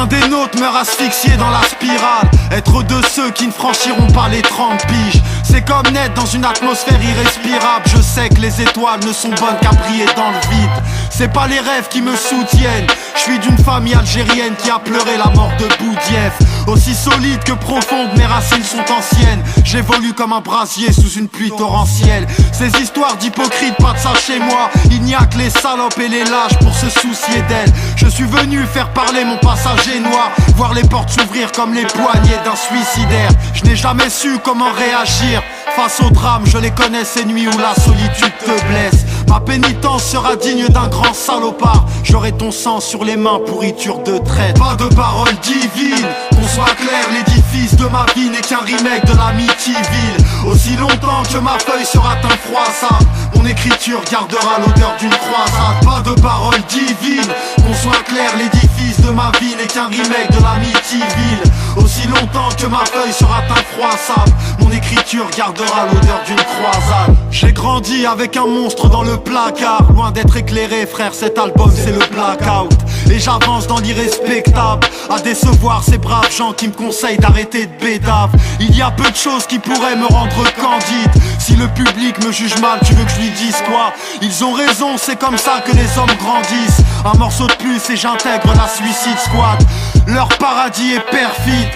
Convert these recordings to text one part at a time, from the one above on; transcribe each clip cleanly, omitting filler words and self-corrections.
L'un des nôtres meurt asphyxié dans la spirale. Être de ceux qui ne franchiront pas les 30 piges. C'est comme naître dans une atmosphère irrespirable. Je sais que les étoiles ne sont bonnes qu'à briller dans le vide. C'est pas les rêves qui me soutiennent. Je suis d'une famille algérienne qui a pleuré la mort de Boudief. Aussi solide que profonde, mes racines sont anciennes. J'évolue comme un brasier sous une pluie torrentielle. Ces histoires d'hypocrites, pas de ça chez moi. Il n'y a que les salopes et les lâches pour se soucier d'elles. Je suis venu faire parler mon passager noir, voir les portes s'ouvrir comme les poignets d'un suicidaire. Je n'ai jamais su comment réagir face au drame, je les connais ces nuits où la solitude te blesse. Ma pénitence sera digne d'un grand salopard. J'aurai ton sang sur les mains, pourriture de traite. Pas de parole divine, qu'on soit clair, l'édifice de ma vie n'est qu'un remake de l'Amityville. Aussi longtemps que ma feuille sera un froissable, mon écriture gardera l'odeur d'une croisade. Pas de parole divine, qu'on soit clair, l'édifice de ma vie n'est qu'un remake de l'Amityville. Aussi longtemps que ma feuille sera infroissable, mon écriture gardera l'odeur d'une croisade. J'ai grandi avec un monstre dans le placard, loin d'être éclairé frère, cet album c'est le blackout. Et j'avance dans l'irrespectable, à décevoir ces braves gens qui me conseillent d'arrêter de bédave. Il y a peu de choses qui pourraient me rendre candide. Si le public me juge mal, tu veux que je lui dise quoi? Ils ont raison, c'est comme ça que les hommes grandissent. Un morceau de plus et j'intègre la Suicide Squad. Leur paradis est perfide.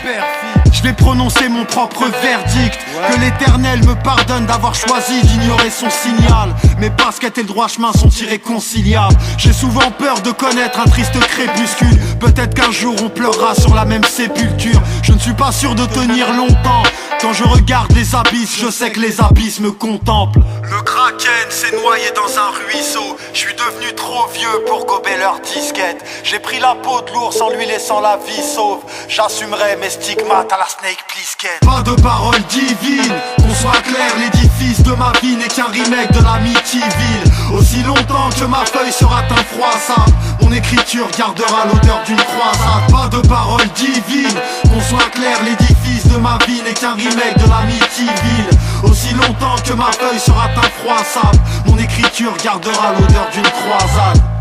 Je vais prononcer mon propre verdict. Que l'éternel me pardonne d'avoir choisi d'ignorer son signal. Mes baskets et le droit chemin sont irréconciliables. J'ai souvent peur de connaître un triste crépuscule. Peut-être qu'un jour on pleurera sur la même sépulture. Je ne suis pas sûr de tenir longtemps. Quand je regarde les abysses, je sais que les abysses me contemplent. Le kraken s'est noyé dans un ruisseau. Je suis devenu trop vieux pour gober leurs disquettes. J'ai pris la peau de l'ours en lui laissant la vie sauve. J'assumerai mes stigmates à la Snake Plissken. Pas de parole divine, qu'on soit clair, l'édifice de ma vie n'est qu'un remake de l'Amityville. Aussi longtemps que ma feuille sera infroissable, mon écriture gardera l'odeur d'une croisade. Pas de parole divine, qu'on soit clair, l'édifice de ma vie n'est qu'un remake de l'Amityville. Aussi longtemps que ma feuille sera infroissable, mon écriture gardera l'odeur d'une croisade.